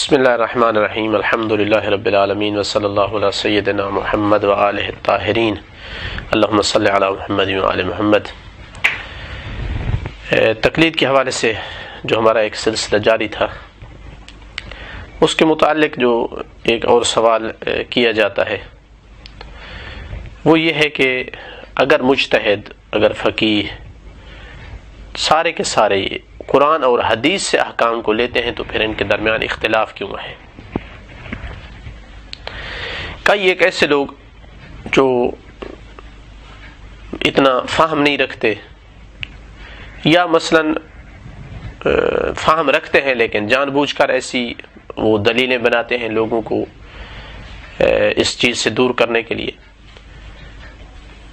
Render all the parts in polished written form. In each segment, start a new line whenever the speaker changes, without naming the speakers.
بسم اللہ الرحمن الرحیم الحمد للہ رب العالمین وصلی اللہ علی سیدنا محمد وآلہ الطاہرین اللہم صلی علی محمد وآل محمد۔ تقلید کے حوالے سے جو ہمارا ایک سلسلہ جاری تھا، اس کے متعلق جو ایک اور سوال کیا جاتا ہے وہ یہ ہے کہ اگر مجتہد، اگر فقیہ سارے کے سارے قرآن اور حدیث سے احکام کو لیتے ہیں تو پھر ان کے درمیان اختلاف کیوں ہے؟ کئی ایک ایسے لوگ جو اتنا فہم نہیں رکھتے، یا مثلاً فہم رکھتے ہیں لیکن جان بوجھ کر ایسی وہ دلیلیں بناتے ہیں لوگوں کو اس چیز سے دور کرنے کے لیے۔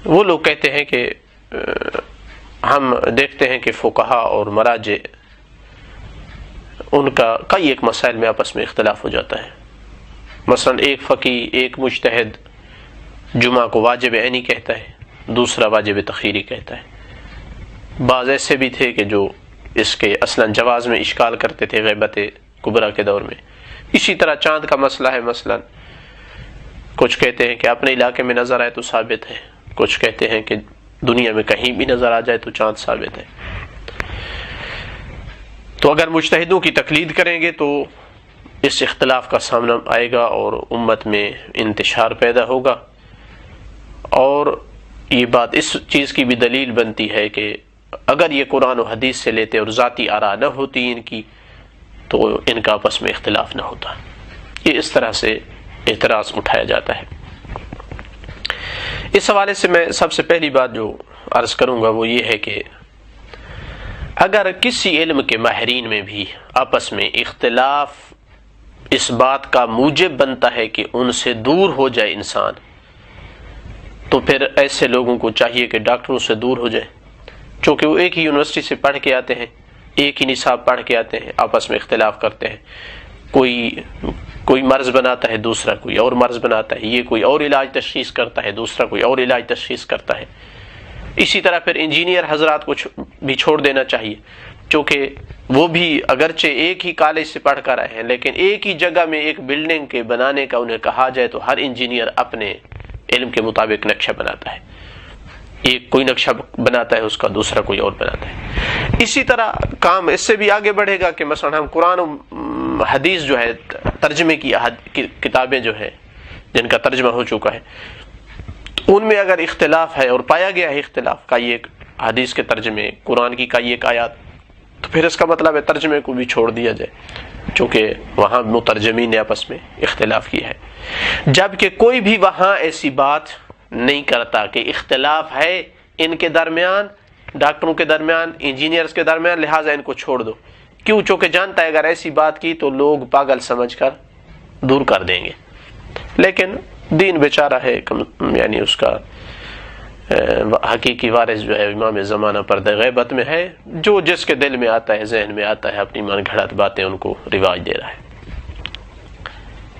وہ لوگ کہتے ہیں کہ ہم دیکھتے ہیں کہ فقہا اور مراجع ان کا کئی ایک مسائل میں آپس میں اختلاف ہو جاتا ہے۔ مثلا ایک فقیہ، ایک مجتہد جمعہ کو واجب عینی کہتا ہے، دوسرا واجب تخیری کہتا ہے۔ بعض ایسے بھی تھے کہ جو اس کے اصلا جواز میں اشکال کرتے تھے غیبت کبریٰ کے دور میں۔ اسی طرح چاند کا مسئلہ ہے، مثلا کچھ کہتے ہیں کہ اپنے علاقے میں نظر آئے تو ثابت ہے، کچھ کہتے ہیں کہ دنیا میں کہیں بھی نظر آ جائے تو چاند ثابت ہے۔ تو اگر مجتہدوں کی تقلید کریں گے تو اس اختلاف کا سامنا آئے گا اور امت میں انتشار پیدا ہوگا، اور یہ بات اس چیز کی بھی دلیل بنتی ہے کہ اگر یہ قرآن و حدیث سے لیتے اور ذاتی آراء نہ ہوتی ان کی تو ان کا آپس میں اختلاف نہ ہوتا۔ یہ اس طرح سے اعتراض اٹھایا جاتا ہے۔ اس حوالے سے میں سب سے پہلی بات جو عرض کروں گا وہ یہ ہے کہ اگر کسی علم کے ماہرین میں بھی آپس میں اختلاف اس بات کا موجب بنتا ہے کہ ان سے دور ہو جائے انسان، تو پھر ایسے لوگوں کو چاہیے کہ ڈاکٹروں سے دور ہو جائے، چونکہ وہ ایک ہی یونیورسٹی سے پڑھ کے آتے ہیں، ایک ہی نصاب پڑھ کے آتے ہیں، آپس میں اختلاف کرتے ہیں۔ کوئی مرض بناتا ہے، دوسرا کوئی اور مرض بناتا ہے، یہ کوئی اور علاج تشخیص کرتا ہے، دوسرا کوئی اور علاج تشخیص کرتا ہے۔ اسی طرح پھر انجینئر حضرات کو بھی چھوڑ دینا چاہیے، چونکہ وہ بھی اگرچہ ایک ہی کالج سے پڑھ کر آئے ہیں لیکن ایک ہی جگہ میں ایک بلڈنگ کے بنانے کا انہیں کہا جائے تو ہر انجینئر اپنے علم کے مطابق نقشہ بناتا ہے، ایک کوئی نقشہ بناتا ہے، اس کا دوسرا کوئی اور بناتا ہے۔ اسی طرح کام اس سے بھی آگے بڑھے گا کہ مثلا ہم قرآن و حدیث جو ہے ترجمے کی کتابیں جو ہیں جن کا ترجمہ ہو چکا ہے، ان میں اگر اختلاف ہے اور پایا گیا ہے اختلاف کا، یہ حدیث کے ترجمے، قرآن کی کا ایک آیات، تو پھر اس کا مطلب ہے ترجمے کو بھی چھوڑ دیا جائے، چونکہ وہاں مترجمین نے آپس میں اختلاف کیا ہے۔ جبکہ کوئی بھی وہاں ایسی بات نہیں کرتا کہ اختلاف ہے ان کے درمیان، ڈاکٹروں کے درمیان، انجینئرز کے درمیان، لہٰذا ان کو چھوڑ دو۔ کیوں؟ چونکہ جانتا ہے اگر ایسی بات کی تو لوگ پاگل سمجھ کر دور کر دیں گے۔ لیکن دین بیچارہ ہے، یعنی اس کا حقیقی وارث جو ہے امام زمانہ پردہ غیبت میں ہے، جو جس کے دل میں آتا ہے، ذہن میں آتا ہے، اپنی من گھڑت باتیں ان کو رواج دے رہا ہے۔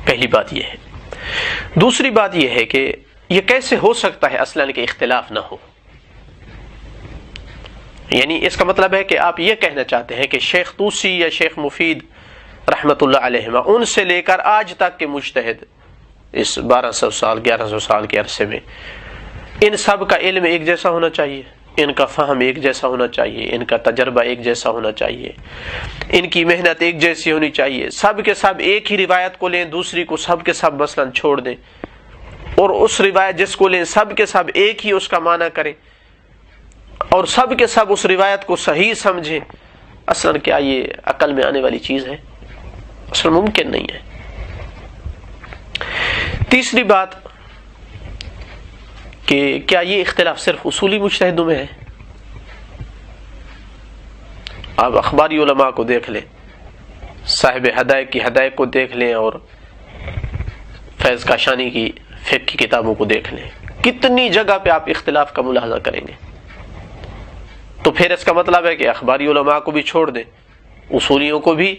پہلی بات یہ ہے۔ دوسری بات یہ ہے کہ یہ کیسے ہو سکتا ہے اصلاً کہ اختلاف نہ ہو؟ یعنی اس کا مطلب ہے کہ آپ یہ کہنا چاہتے ہیں کہ شیخ طوسی یا شیخ مفید رحمۃ اللہ علیہما ان سے لے کر آج تک کے مجتہد اس 1200 سال 1100 سال کے عرصے میں ان سب کا علم ایک جیسا ہونا چاہیے، ان کا فہم ایک جیسا ہونا چاہیے، ان کا تجربہ ایک جیسا ہونا چاہیے، ان کی محنت ایک جیسی ہونی چاہیے، سب کے سب ایک ہی روایت کو لیں، دوسری کو سب کے سب مثلاً چھوڑ دیں، اور اس روایت جس کو لیں سب کے سب ایک ہی اس کا معنی کریں، اور سب کے سب اس روایت کو صحیح سمجھیں۔ اصلاً کیا یہ عقل میں آنے والی چیز ہے؟ اصلاً ممکن نہیں ہے۔ تیسری بات کہ کیا یہ اختلاف صرف اصولی مجتہدوں میں ہے؟ آپ اخباری علماء کو دیکھ لیں، صاحب ہدایق کی ہدایق کو دیکھ لیں، اور فیض کاشانی کی فقہ کی کتابوں کو دیکھ لیں، کتنی جگہ پہ آپ اختلاف کا ملاحظہ کریں گے۔ تو پھر اس کا مطلب ہے کہ اخباری علماء کو بھی چھوڑ دیں، اصولیوں کو بھی،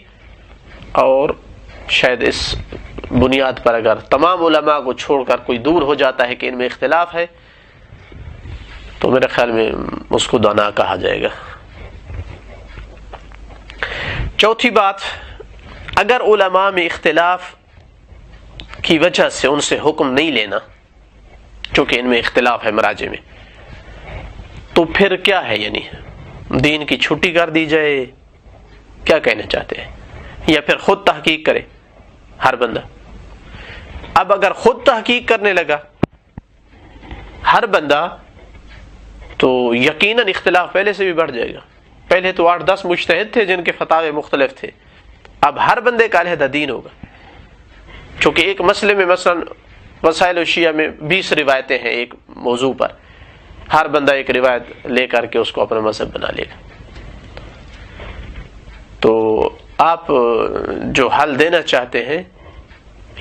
اور شاید اس بنیاد پر اگر تمام علماء کو چھوڑ کر کوئی دور ہو جاتا ہے کہ ان میں اختلاف ہے تو میرے خیال میں اس کو دانا کہا جائے گا۔ چوتھی بات اگر علماء میں اختلاف کی وجہ سے ان سے حکم نہیں لینا، چونکہ ان میں اختلاف ہے مراجع میں، تو پھر کیا ہے؟ یعنی دین کی چھٹی کر دی جائے، کیا کہنا چاہتے ہیں؟ یا پھر خود تحقیق کرے ہر بندہ؟ اب اگر خود تحقیق کرنے لگا ہر بندہ تو یقیناً اختلاف پہلے سے بھی بڑھ جائے گا. پہلے تو 8-10 مجتہد تھے جن کے فتاوے مختلف تھے، اب ہر بندے کا علیحدہ دین ہوگا. چونکہ ایک مسئلے میں مثلا وسائل الشیعہ میں 20 روایتیں ہیں ایک موضوع پر، ہر بندہ ایک روایت لے کر کے اس کو اپنا مذہب بنا لے گا. تو آپ جو حل دینا چاہتے ہیں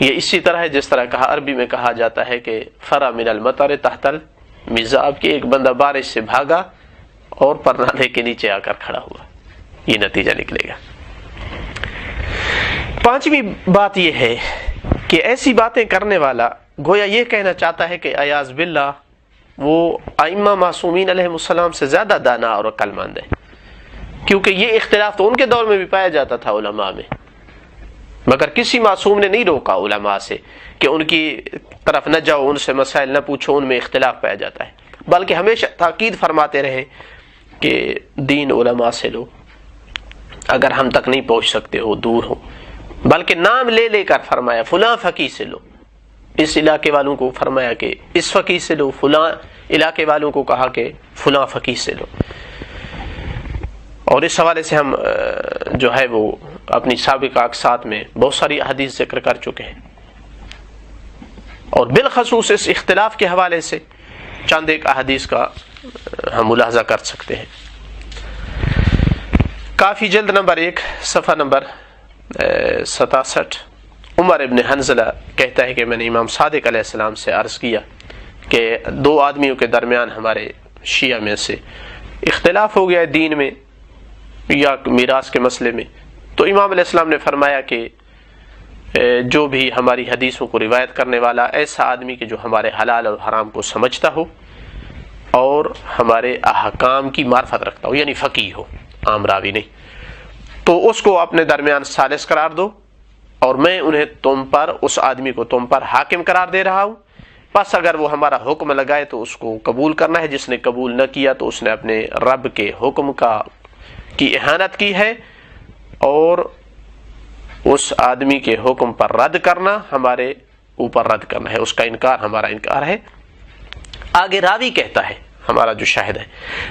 یہ اسی طرح ہے جس طرح کہا، عربی میں کہا جاتا ہے کہ فرا من المطر تحت المذاب، کہ ایک بندہ بارش سے بھاگا اور پرنالے کے نیچے آ کر کھڑا ہوا، یہ نتیجہ نکلے گا. پانچویں بات یہ ہے کہ ایسی باتیں کرنے والا گویا یہ کہنا چاہتا ہے کہ ایاذ باللہ وہ ائمہ معصومین علیہ السلام سے زیادہ دانا اور عقل مند ہے، کیونکہ یہ اختلاف تو ان کے دور میں بھی پایا جاتا تھا علماء میں، مگر کسی معصوم نے نہیں روکا علماء سے کہ ان کی طرف نہ جاؤ، ان سے مسائل نہ پوچھو، ان میں اختلاف پایا جاتا ہے، بلکہ ہمیشہ تاکید فرماتے رہے کہ دین علماء سے لو، اگر ہم تک نہیں پہنچ سکتے ہو دور ہو، بلکہ نام لے لے کر فرمایا فلاں فقیہ سے لو، اس علاقے والوں کو فرمایا کہ اس فقیہ سے لو، فلاں علاقے والوں کو کہا کہ فلاں فقیہ سے لو. اور اس حوالے سے ہم جو ہے وہ اپنی سابقہ اقساط میں بہت ساری احادیث ذکر کر چکے ہیں، اور بالخصوص اس اختلاف کے حوالے سے چند ایک احادیث کا ہم ملاحظہ کر سکتے ہیں. کافی جلد نمبر 1 صفحہ نمبر 67، عمر ابن حنظلہ کہتا ہے کہ میں نے امام صادق علیہ السلام سے عرض کیا کہ 2 آدمیوں کے درمیان ہمارے شیعہ میں سے اختلاف ہو گیا ہے دین میں یا میراث کے مسئلے میں. تو امام علیہ السلام نے فرمایا کہ جو بھی ہماری حدیثوں کو روایت کرنے والا ایسا آدمی کہ جو ہمارے حلال اور حرام کو سمجھتا ہو اور ہمارے احکام کی معرفت رکھتا ہو، یعنی فقیہ ہو، عام راوی نہیں، تو اس کو اپنے درمیان ثالث قرار دو، اور میں انہیں تم پر، اس آدمی کو تم پر حاکم قرار دے رہا ہوں. پس اگر وہ ہمارا حکم لگائے تو اس کو قبول کرنا ہے، جس نے قبول نہ کیا تو اس نے اپنے رب کے حکم کی اہانت کی ہے، اور اس آدمی کے حکم پر رد کرنا ہمارے اوپر رد کرنا ہے، اس کا انکار ہمارا انکار ہے. آگے راوی کہتا ہے، ہمارا جو شاہد ہے،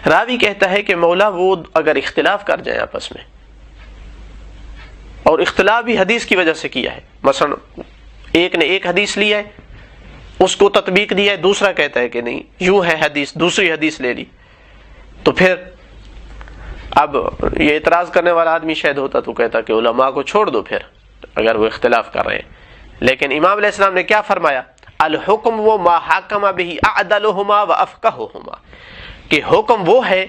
راوی کہتا ہے کہ مولا وہ اگر اختلاف کر جائیں آپس میں، اور اختلاف بھی حدیث کی وجہ سے کیا ہے، مثلا ایک نے ایک حدیث لی ہے، اس کو تطبیق دیا ہے، دوسرا کہتا ہے کہ نہیں یوں ہے حدیث، دوسری حدیث لے لی، تو پھر اب یہ اعتراض کرنے والا آدمی شاید ہوتا تو کہتا کہ علماء کو چھوڑ دو پھر اگر وہ اختلاف کر رہے ہیں. لیکن امام علیہ السلام نے کیا فرمایا؟ الحکم وہ ما حکم به اعدلهما وافقههما، کہ حکم وہ ہے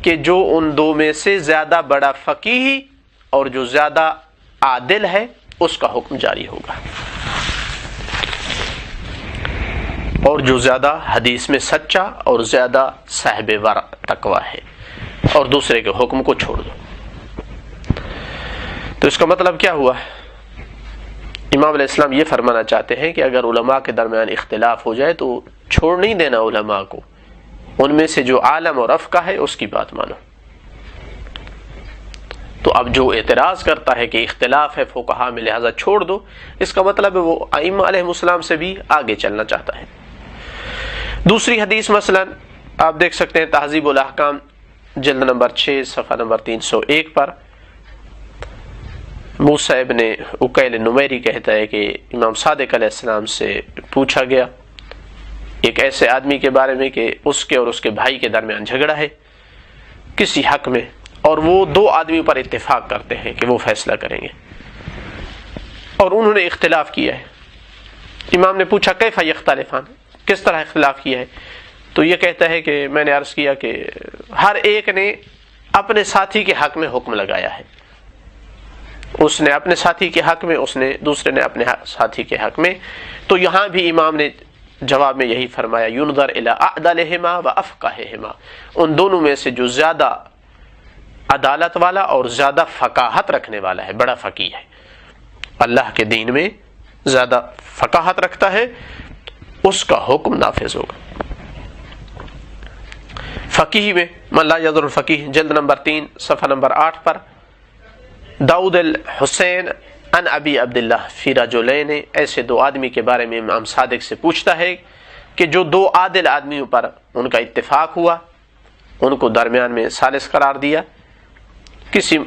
کہ جو ان دو میں سے زیادہ بڑا فقیہ اور جو زیادہ عادل ہے اس کا حکم جاری ہوگا، اور جو زیادہ حدیث میں سچا اور زیادہ صاحب ورع تقوی ہے، اور دوسرے کے حکم کو چھوڑ دو. تو اس کا مطلب کیا ہوا؟ امام علیہ السلام یہ فرمانا چاہتے ہیں کہ اگر علماء کے درمیان اختلاف ہو جائے تو چھوڑ نہیں دینا علماء کو، ان میں سے جو عالم اور افقہ ہے اس کی بات مانو. تو اب جو اعتراض کرتا ہے کہ اختلاف ہے فقہاء میں لہذا چھوڑ دو، اس کا مطلب ہے وہ ائمہ علیہ السلام سے بھی آگے چلنا چاہتا ہے. دوسری حدیث مثلا آپ دیکھ سکتے ہیں تہذیب الاحکام جلد نمبر 6 صفحہ نمبر 301 پر، موسیٰ ابن عقیل نمیری کہتا ہے کہ امام صادق علیہ السلام سے پوچھا گیا ایک ایسے آدمی کے بارے میں کہ اس کے اور اس کے بھائی کے درمیان جھگڑا ہے کسی حق میں، اور وہ 2 آدمیوں پر اتفاق کرتے ہیں کہ وہ فیصلہ کریں گے، اور انہوں نے اختلاف کیا ہے. امام نے پوچھا کیف یختلفان، کس طرح اختلاف کیا ہے؟ تو یہ کہتا ہے کہ میں نے عرض کیا کہ ہر ایک نے اپنے ساتھی کے حق میں حکم لگایا ہے، اس نے اپنے ساتھی کے حق میں، اس نے دوسرے نے اپنے ساتھی کے حق میں. تو یہاں بھی امام نے جواب میں یہی فرمایا ينظر الى اعدلهما وافقههما، ان دونوں میں سے جو زیادہ عدالت والا اور زیادہ فقاہت رکھنے والا ہے، بڑا فقیہ ہے، اللہ کے دین میں زیادہ فقاہت رکھتا ہے اس کا حکم نافذ ہوگا۔ فقیہ میں من لا یضر الفقیہ جلد نمبر 3 صفحہ نمبر 8 پر داؤد الحسین ان ابی عبداللہ فی رجلین، ایسے دو آدمی کے بارے میں امام صادق سے پوچھتا ہے کہ جو دو عادل آدمیوں پر ان کا اتفاق ہوا، ان کو درمیان میں ثالث قرار دیا کسی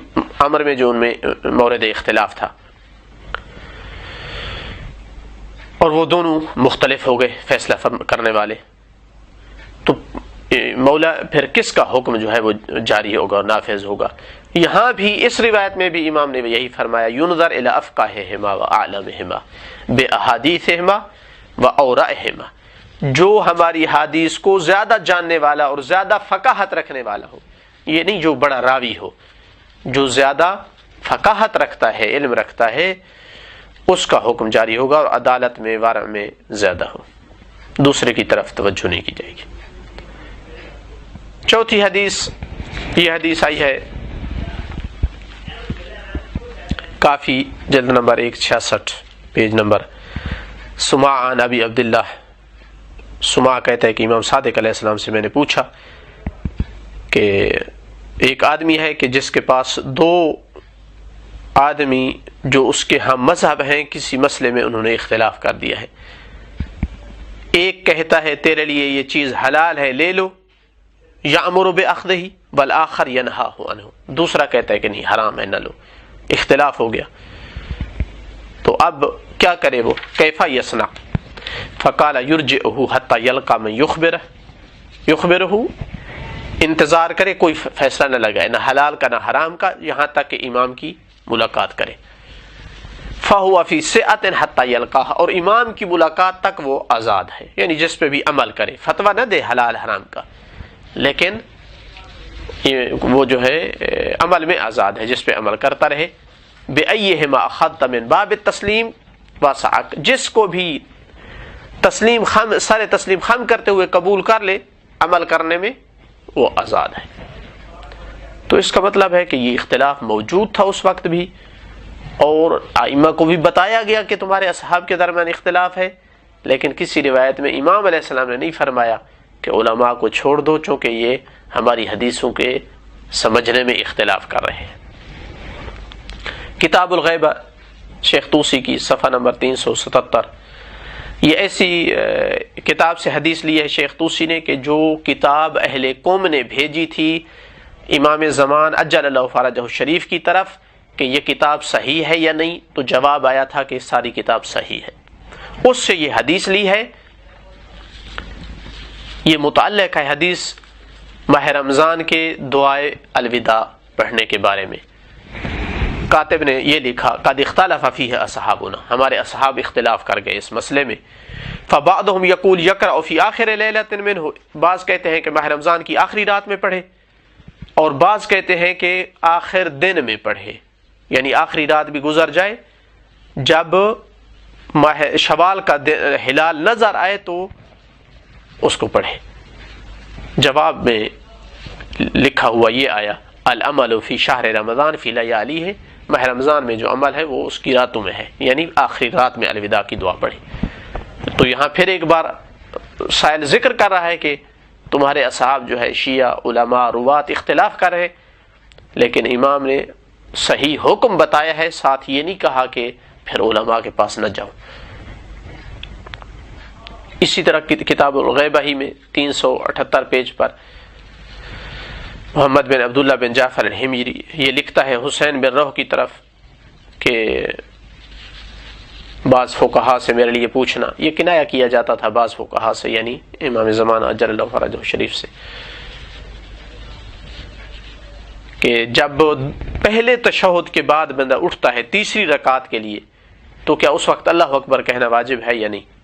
امر میں جو ان میں مورد اختلاف تھا، اور وہ دونوں مختلف ہو گئے فیصلہ کرنے والے، تو مولا پھر کس کا حکم جو ہے وہ جاری ہوگا اور نافذ ہوگا؟ یہاں بھی اس روایت میں بھی امام نے یہی فرمایا، ينظر الى افقاہہما واعلمہما باحادیثہما واوراءہما، جو ہماری حدیث کو زیادہ جاننے والا اور زیادہ فقاہت رکھنے والا ہو، یہ نہیں جو بڑا راوی ہو، جو زیادہ فقاہت رکھتا ہے، علم رکھتا ہے، اس کا حکم جاری ہوگا اور عدالت میں ورع میں زیادہ ہو، دوسرے کی طرف توجہ نہیں کی جائے گی۔ چوتھی حدیث، یہ حدیث آئی ہے کافی جلد نمبر 166 پیج نمبر، سماع عن ابی عبداللہ، سماع کہتا ہے کہ امام صادق علیہ السلام سے میں نے پوچھا کہ ایک آدمی ہے کہ جس کے پاس دو آدمی جو اس کے ہم مذہب ہیں کسی مسئلے میں انہوں نے اختلاف کر دیا ہے، ایک کہتا ہے تیرے لیے یہ چیز حلال ہے لے لو یأمر بأخذہ والآخر ینہا عنہ، دوسرا کہتا ہے کہ نہیں حرام ہے نہ لو، اختلاف ہو گیا، تو اب کیا کرے وہ؟ کیف یصنع؟ فقال یرجعہ حتی یلقى من یخبرہ، انتظار کرے کوئی فیصلہ نہ لگائے، نہ حلال کا نہ حرام کا، یہاں تک کہ امام کی ملاقات کرے۔ فہو فی سعۃ حتی یلقاہ، اور امام کی ملاقات تک وہ آزاد ہے، یعنی جس پہ بھی عمل کرے، فتویٰ نہ دے حلال حرام کا، لیکن وہ جو ہے عمل میں آزاد ہے، جس پہ عمل کرتا رہے۔ بأیہما اخذت من باب التسلیم وسعک، جس کو بھی تسلیم خم سر تسلیم خم کرتے ہوئے قبول کر لے، عمل کرنے میں وہ آزاد ہے۔ تو اس کا مطلب ہے کہ یہ اختلاف موجود تھا اس وقت بھی، اور ائمہ کو بھی بتایا گیا کہ تمہارے اصحاب کے درمیان اختلاف ہے، لیکن کسی روایت میں امام علیہ السلام نے نہیں فرمایا کہ علماء کو چھوڑ دو چونکہ یہ ہماری حدیثوں کے سمجھنے میں اختلاف کر رہے ہیں۔ کتاب الغیبہ شیخ طوسی کی صفحہ نمبر 377، یہ ایسی کتاب سے حدیث لی ہے شیخ طوسی نے کہ جو کتاب اہل قوم نے بھیجی تھی امام زمان عجل اللہ فرجہ الشریف کی طرف کہ یہ کتاب صحیح ہے یا نہیں، تو جواب آیا تھا کہ ساری کتاب صحیح ہے، اس سے یہ حدیث لی ہے۔ یہ متعلق ہے حدیث ماہ رمضان کے دعائے الوداع پڑھنے کے بارے میں۔ کاتب نے یہ لکھا قد اختلف فیہ اصحابنا، ہمارے اصحاب اختلاف کر گئے اس مسئلے میں۔ فبعضهم یقول یقرأ فی آخر لیلۃ منہ، بعض کہتے ہیں کہ ماہ رمضان کی آخری رات میں پڑھے، اور بعض کہتے ہیں کہ آخر دن میں پڑھے، یعنی آخری رات بھی گزر جائے، جب ماہ شوال کا ہلال نظر آئے تو اس کو پڑھے۔ جواب میں لکھا ہوا یہ آیا العمل فی شہر رمضان فی لیالی ہے، ماہ رمضان میں جو عمل ہے وہ اس کی راتوں میں ہے، یعنی آخری رات میں الوداع کی دعا پڑھی۔ تو یہاں پھر ایک بار سائل ذکر کر رہا ہے کہ تمہارے اصحاب جو ہے شیعہ علماء روات اختلاف کر رہے، لیکن امام نے صحیح حکم بتایا ہے، ساتھ یہ نہیں کہا کہ پھر علماء کے پاس نہ جاؤ۔ اسی طرح کتاب الغیبہ ہی میں 378 پیج پر محمد بن عبداللہ بن جعفر الحمری یہ لکھتا ہے حسین بن روح کی طرف کہ بعض فقہا سے میرے لیے پوچھنا، یہ کنایہ کیا جاتا تھا بعض فقہا سے، یعنی امام زمانہ اجل اللہ فرجہ شریف سے، کہ جب پہلے تشہد کے بعد بندہ اٹھتا ہے تیسری رکعت کے لیے تو کیا اس وقت اللہ اکبر کہنا واجب ہے یا نہیں؟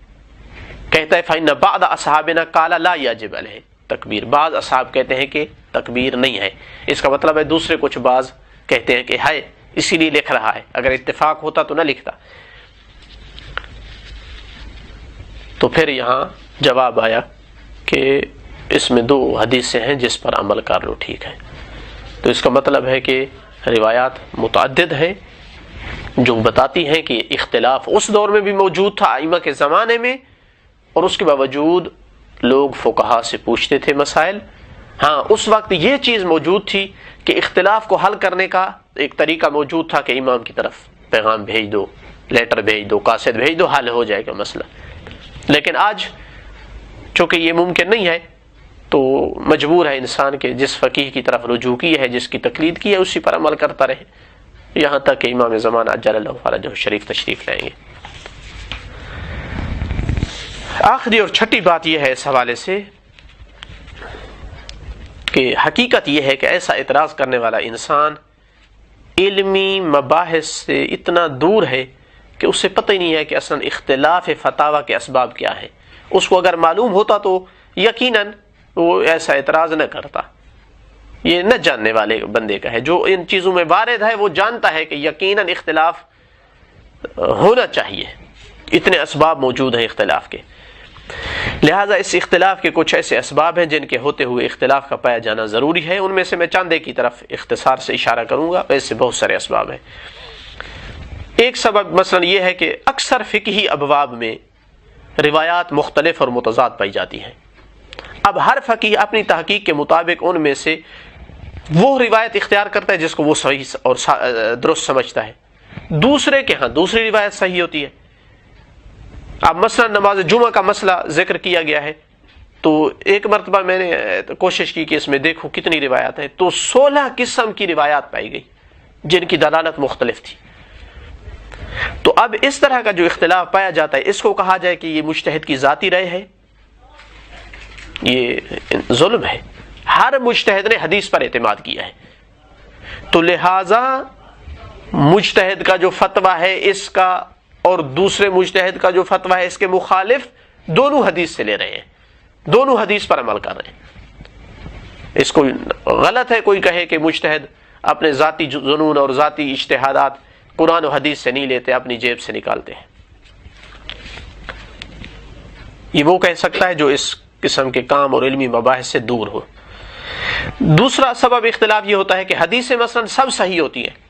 کہتا ہے فَإِنَّ بَعْضَ أَصْحَابِنَا قَالَ لَا يَجِبْ عَلَيْهِ تکبیر، بعض اصحاب کہتے ہیں کہ تکبیر نہیں ہے، اس کا مطلب ہے دوسرے کچھ بعض کہتے ہیں کہ ہے، اسی لیے لکھ رہا ہے، اگر اتفاق ہوتا تو نہ لکھتا۔ تو پھر یہاں جواب آیا کہ اس میں دو حدیثیں ہیں جس پر عمل کر لو، ٹھیک ہے۔ تو اس کا مطلب ہے کہ روایات متعدد ہیں جو بتاتی ہیں کہ اختلاف اس دور میں بھی موجود تھا ائمہ کے زمانے میں، اور اس کے باوجود لوگ فقہا سے پوچھتے تھے مسائل۔ ہاں اس وقت یہ چیز موجود تھی کہ اختلاف کو حل کرنے کا ایک طریقہ موجود تھا کہ امام کی طرف پیغام بھیج دو، لیٹر بھیج دو، قاصد بھیج دو، حل ہو جائے گا مسئلہ۔ لیکن آج چونکہ یہ ممکن نہیں ہے تو مجبور ہے انسان کے جس فقیہ کی طرف رجوع کی ہے، جس کی تقلید کی ہے، اسی پر عمل کرتا رہے، یہاں تک کہ امام زمانہ اجل اللہ فرجہ شریف تشریف لائیں گے۔ آخری اور چھٹی بات یہ ہے اس حوالے سے کہ حقیقت یہ ہے کہ ایسا اعتراض کرنے والا انسان علمی مباحث سے اتنا دور ہے کہ اسے پتہ ہی نہیں ہے کہ اصلا اختلاف فتاوی کے اسباب کیا ہیں۔ اس کو اگر معلوم ہوتا تو یقیناً وہ ایسا اعتراض نہ کرتا۔ یہ نہ جاننے والے بندے کا ہے، جو ان چیزوں میں وارد ہے وہ جانتا ہے کہ یقیناً اختلاف ہونا چاہیے، اتنے اسباب موجود ہیں اختلاف کے، لہذا اس اختلاف کے کچھ ایسے اسباب ہیں جن کے ہوتے ہوئے اختلاف کا پایا جانا ضروری ہے۔ ان میں سے میں چند ایک کی طرف اختصار سے اشارہ کروں گا، ایسے بہت سارے اسباب ہیں۔ ایک سبب مثلا یہ ہے کہ اکثر فقہی ابواب میں روایات مختلف اور متضاد پائی جاتی ہیں۔ اب ہر فقیہ اپنی تحقیق کے مطابق ان میں سے وہ روایت اختیار کرتا ہے جس کو وہ صحیح اور درست سمجھتا ہے، دوسرے کے ہاں دوسری روایت صحیح ہوتی ہے۔ اب مثلا نماز جمعہ کا مسئلہ ذکر کیا گیا ہے، تو ایک مرتبہ میں نے کوشش کی کہ اس میں دیکھوں کتنی روایات ہیں، تو 16 قسم کی روایات پائی گئی جن کی دلالت مختلف تھی۔ تو اب اس طرح کا جو اختلاف پایا جاتا ہے اس کو کہا جائے کہ یہ مجتہد کی ذاتی رائے ہے، یہ ظلم ہے۔ ہر مجتہد نے حدیث پر اعتماد کیا ہے، تو لہذا مجتہد کا جو فتویٰ ہے اس کا اور دوسرے مجتہد کا جو فتویٰ ہے اس کے مخالف، دونوں حدیث سے لے رہے ہیں، دونوں حدیث پر عمل کر رہے ہیں۔ اس کو غلط ہے کوئی کہے کہ مجتہد اپنے ذاتی جنون اور ذاتی اجتہادات قرآن و حدیث سے نہیں لیتے، اپنی جیب سے نکالتے ہیں۔ یہ وہ کہہ سکتا ہے جو اس قسم کے کام اور علمی مباحث سے دور ہو۔ دوسرا سبب اختلاف یہ ہوتا ہے کہ حدیثیں مثلا سب صحیح ہوتی ہیں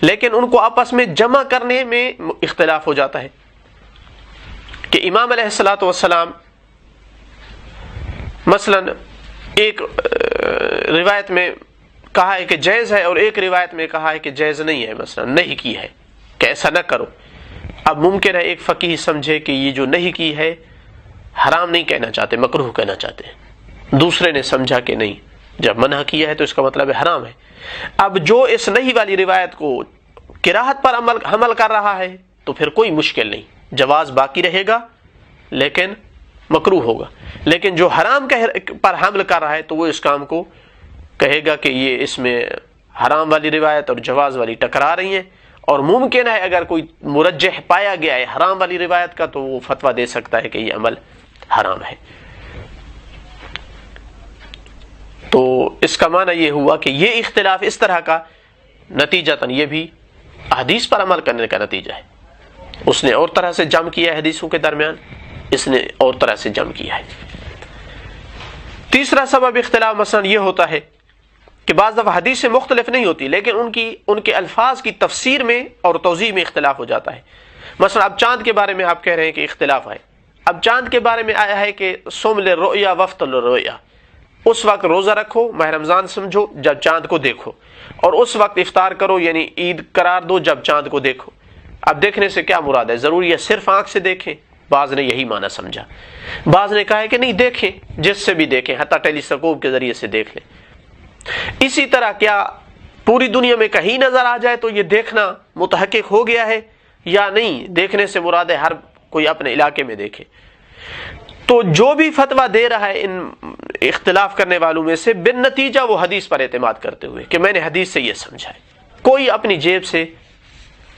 لیکن ان کو آپس میں جمع کرنے میں اختلاف ہو جاتا ہے، کہ امام علیہ الصلوۃ والسلام مثلا ایک روایت میں کہا ہے کہ جائز ہے اور ایک روایت میں کہا ہے کہ جائز نہیں ہے، مثلا نہیں کی ہے کہ ایسا نہ کرو۔ اب ممکن ہے ایک فقیہ سمجھے کہ یہ جو نہیں کی ہے حرام نہیں کہنا چاہتے، مکروہ کہنا چاہتے ہیں، دوسرے نے سمجھا کہ نہیں، جب منع کیا ہے تو اس کا مطلب ہے حرام ہے۔ اب جو اس نہیں والی روایت کو کراہت پر حمل کر رہا ہے تو پھر کوئی مشکل نہیں، جواز باقی رہے گا لیکن مکروہ ہوگا، لیکن جو حرام پر حمل کر رہا ہے تو وہ اس کام کو کہے گا کہ یہ اس میں حرام والی روایت اور جواز والی ٹکرا رہی ہیں، اور ممکن ہے اگر کوئی مرجح پایا گیا ہے حرام والی روایت کا تو وہ فتویٰ دے سکتا ہے کہ یہ عمل حرام ہے۔ تو اس کا معنی یہ ہوا کہ یہ اختلاف اس طرح کا نتیجتاً یہ بھی حدیث پر عمل کرنے کا نتیجہ ہے، اس نے اور طرح سے جمع کیا ہے حدیثوں کے درمیان، اس نے اور طرح سے جمع کیا ہے۔ تیسرا سبب اختلاف مثلا یہ ہوتا ہے کہ بعض دفعہ حدیثیں مختلف نہیں ہوتی لیکن ان کے الفاظ کی تفسیر میں اور توضیح میں اختلاف ہو جاتا ہے۔ مثلا اب چاند کے بارے میں آپ کہہ رہے ہیں کہ اختلاف ہے، اب چاند کے بارے میں آیا ہے کہ صم للرؤیا وافطر للرؤیا، اس وقت روزہ رکھو، ماہ رمضان سمجھو جب چاند کو دیکھو، اور اس وقت افطار کرو یعنی عید قرار دو جب چاند کو دیکھو۔ اب دیکھنے سے کیا مراد ہے؟ ضروری ہے صرف آنکھ سے دیکھیں؟ بعض نے یہی معنی سمجھا، بعض نے کہا ہے کہ نہیں، دیکھیں جس سے بھی دیکھیں، حتیٰ ٹیلیسکوپ کے ذریعے سے دیکھ لیں۔ اسی طرح کیا پوری دنیا میں کہیں نظر آ جائے تو یہ دیکھنا متحقق ہو گیا ہے یا نہیں؟ دیکھنے سے مراد ہے ہر کوئی اپنے علاقے میں دیکھے۔ تو جو بھی فتویٰ دے رہا ہے ان اختلاف کرنے والوں میں سے، بن نتیجہ وہ حدیث پر اعتماد کرتے ہوئے کہ میں نے حدیث سے یہ سمجھا ہے، کوئی اپنی جیب سے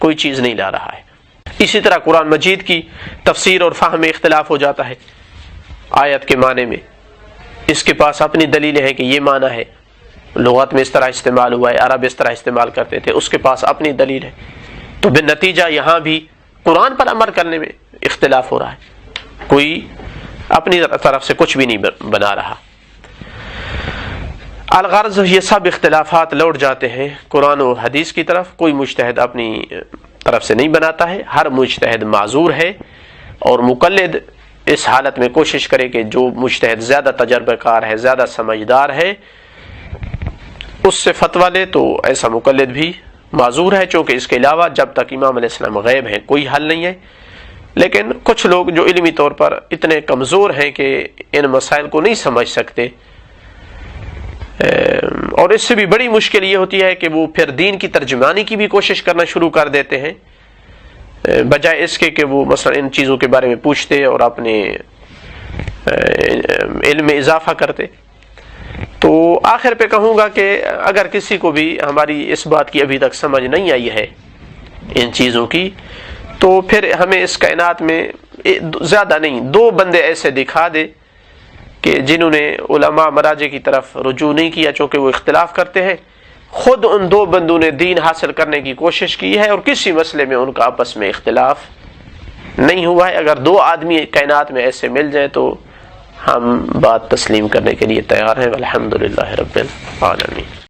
کوئی چیز نہیں لا رہا ہے۔ اسی طرح قرآن مجید کی تفسیر اور فہم میں اختلاف ہو جاتا ہے، آیت کے معنی میں اس کے پاس اپنی دلیلیں ہیں کہ یہ معنی ہے، لغت میں اس طرح استعمال ہوا ہے، عرب اس طرح استعمال کرتے تھے، اس کے پاس اپنی دلیل ہے، تو بن نتیجہ یہاں بھی قرآن پر عمل کرنے میں اختلاف ہو رہا ہے، کوئی اپنی طرف سے کچھ بھی نہیں بنا رہا۔ الغرض یہ سب اختلافات لوٹ جاتے ہیں قرآن و حدیث کی طرف. کوئی مجتہد اپنی طرف سے نہیں بناتا ہے، ہر مجتہد معذور ہے، اور مقلد اس حالت میں کوشش کرے کہ جو مجتہد زیادہ تجربہ کار ہے، زیادہ سمجھدار ہے، اس سے فتویٰ لے، تو ایسا مقلد بھی معذور ہے، چونکہ اس کے علاوہ جب تک امام علیہ السلام غیب ہیں کوئی حل نہیں ہے. لیکن کچھ لوگ جو علمی طور پر اتنے کمزور ہیں کہ ان مسائل کو نہیں سمجھ سکتے، اور اس سے بھی بڑی مشکل یہ ہوتی ہے کہ وہ پھر دین کی ترجمانی کی بھی کوشش کرنا شروع کر دیتے ہیں، بجائے اس کے کہ وہ مثلا ان چیزوں کے بارے میں پوچھتے اور اپنے علم میں اضافہ کرتے. تو آخر پہ کہوں گا کہ اگر کسی کو بھی ہماری اس بات کی ابھی تک سمجھ نہیں آئی ہے ان چیزوں کی، تو پھر ہمیں اس کائنات میں زیادہ نہیں 2 بندے ایسے دکھا دے کہ جنہوں نے علماء مراجع کی طرف رجوع نہیں کیا چونکہ وہ اختلاف کرتے ہیں، خود ان 2 بندوں نے دین حاصل کرنے کی کوشش کی ہے اور کسی مسئلے میں ان کا آپس میں اختلاف نہیں ہوا ہے. اگر 2 آدمی کائنات میں ایسے مل جائیں تو ہم بات تسلیم کرنے کے لیے تیار ہیں. الحمدللہ رب العالمین.